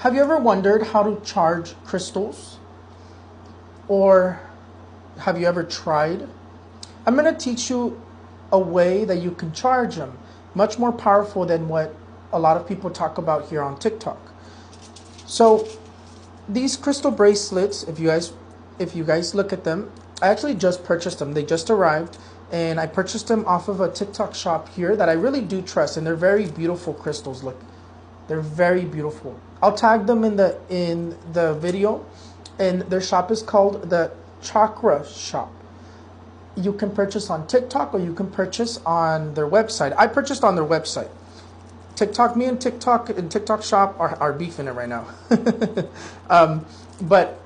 Have you ever wondered how to charge crystals? Or have you ever tried? I'm going to teach you a way that you can charge them, much more powerful than what a lot of people talk about here on TikTok. So these crystal bracelets, if you guys look at them, I actually just purchased them. They just arrived, and I purchased them off of a TikTok shop here that I really do trust, and they're very beautiful crystals. Look, they're very beautiful. I'll tag them in the video, and their shop is called the Chakra Shop. You can purchase on TikTok or you can purchase on their website. I purchased on their website. TikTok, me and TikTok shop are beefing it right now. But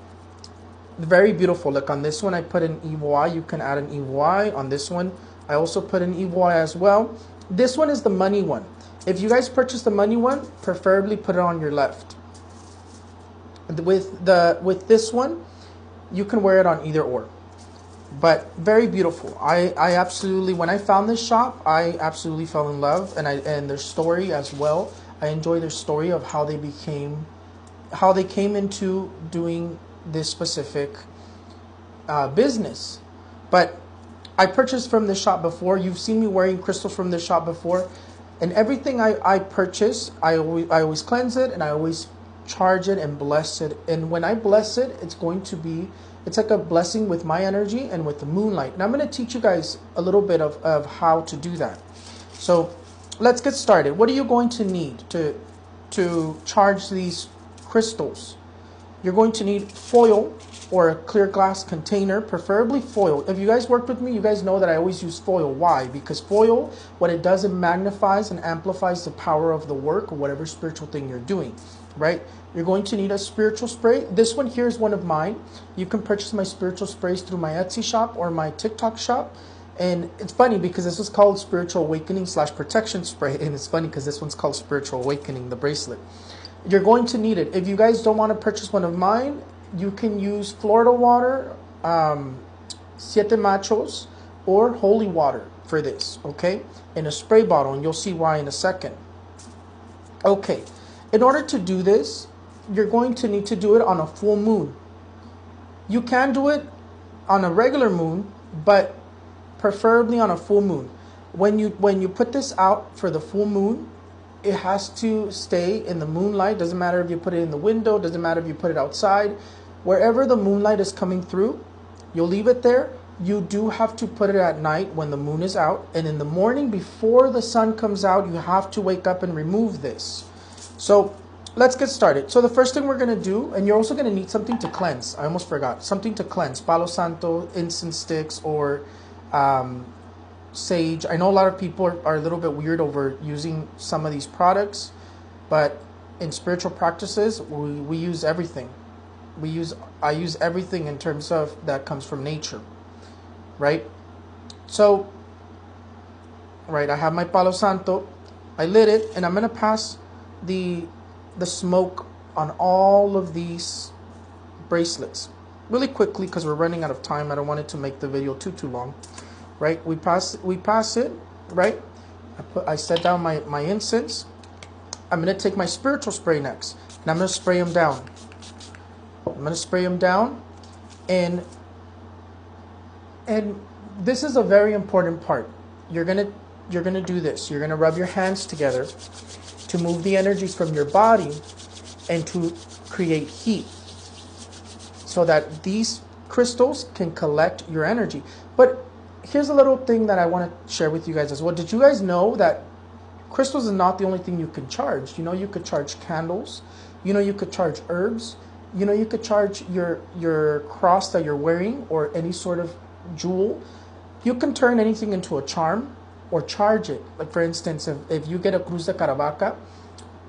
very beautiful. Look, on this one I put an evil eye. You can add an evil eye. On this one I also put an evil eye as well. This one is the money one. If you guys purchase the money one, preferably put it on your left. With this one, you can wear it on either or. But very beautiful. I absolutely, when I found this shop, I absolutely fell in love, and their story as well. I enjoy their story of how they came into doing this specific business. But I purchased from this shop before. You've seen me wearing crystals from this shop before, and everything I purchase, I always cleanse it, and I always charge it and bless it. And when I bless it, it's like a blessing with my energy and with the moonlight. And I'm going to teach you guys a little bit of how to do that. So let's get started. What are you going to need to charge these crystals? You're going to need foil or a clear glass container, preferably foil. If you guys worked with me, you guys know that I always use foil. Why? Because foil, what it does, it magnifies and amplifies the power of the work or whatever spiritual thing you're doing, right? You're going to need a spiritual spray. This one here is one of mine. You can purchase my spiritual sprays through my Etsy shop or my TikTok shop. And it's funny because this was called Spiritual Awakening / Protection Spray. And it's funny because this one's called Spiritual Awakening, the bracelet. You're going to need it. If you guys don't want to purchase one of mine, you can use Florida water, Siete Machos, or holy water for this, okay? In a spray bottle, and you'll see why in a second. Okay, in order to do this, you're going to need to do it on a full moon. You can do it on a regular moon, but preferably on a full moon. When you put this out for the full moon, it has to stay in the moonlight. Doesn't matter if you put it in the window, doesn't matter if you put it outside. Wherever the moonlight is coming through, you'll leave it there. You do have to put it at night when the moon is out, and in the morning before the sun comes out, you have to wake up and remove this. So let's get started. So the first thing we're going to do, and you're also going to need something to cleanse. I almost forgot. Something to cleanse. Palo Santo, incense sticks, or sage. I know a lot of people are a little bit weird over using some of these products, but in spiritual practices, we use everything. I use everything in terms of that comes from nature, right? So, right, I have my Palo Santo. I lit it, and I'm going to pass the smoke on all of these bracelets really quickly because we're running out of time. I don't want it to make the video too long, right? We pass it, right? I set down my incense. I'm going to take my spiritual spray next, and I'm going to spray them down. And this is a very important part. You're gonna do this. You're gonna rub your hands together to move the energies from your body and to create heat so that these crystals can collect your energy. But here's a little thing that I want to share with you guys as well. Did you guys know that crystals is not the only thing you can charge? You know, you could charge candles. You know, you could charge herbs. You know, you could charge your cross that you're wearing or any sort of jewel. You can turn anything into a charm or charge it. Like, for instance, if you get a Cruz de Caravaca,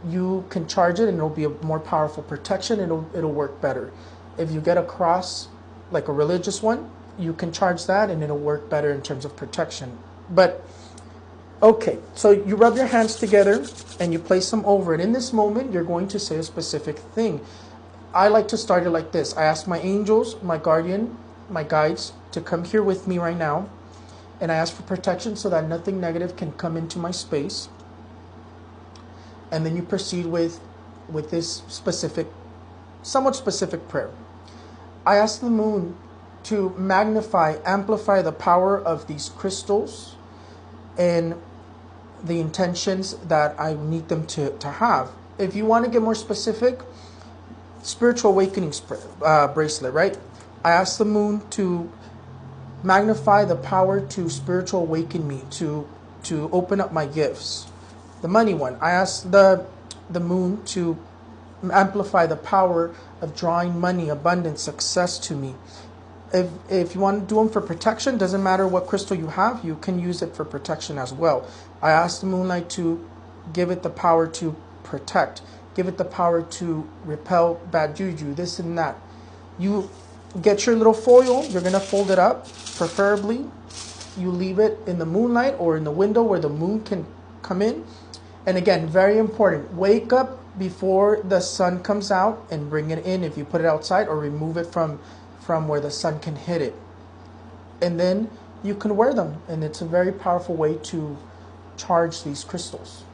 you can charge it and it'll be a more powerful protection. It'll work better. If you get a cross, like a religious one, you can charge that and it'll work better in terms of protection. But, okay, so you rub your hands together and you place them over it. In this moment, you're going to say a specific thing. I like to start it like this. I ask my angels, my guardian, my guides to come here with me right now. And I ask for protection so that nothing negative can come into my space. And then you proceed with with this specific, somewhat specific prayer. I ask the moon to magnify, amplify the power of these crystals and the intentions that I need them to have. If you want to get more specific, spiritual awakening bracelet, right? I ask the moon to magnify the power to spiritual awaken me, to open up my gifts. The money one, I ask the moon to amplify the power of drawing money, abundance, success to me. If you want to do them for protection, doesn't matter what crystal you have, you can use it for protection as well. I ask the moonlight to give it the power to protect, give it the power to repel bad juju, this and that. You get your little foil, you're going to fold it up, preferably you leave it in the moonlight or in the window where the moon can come in. And again, very important, wake up before the sun comes out and bring it in if you put it outside, or remove it from where the sun can hit it. And then you can wear them, and it's a very powerful way to charge these crystals.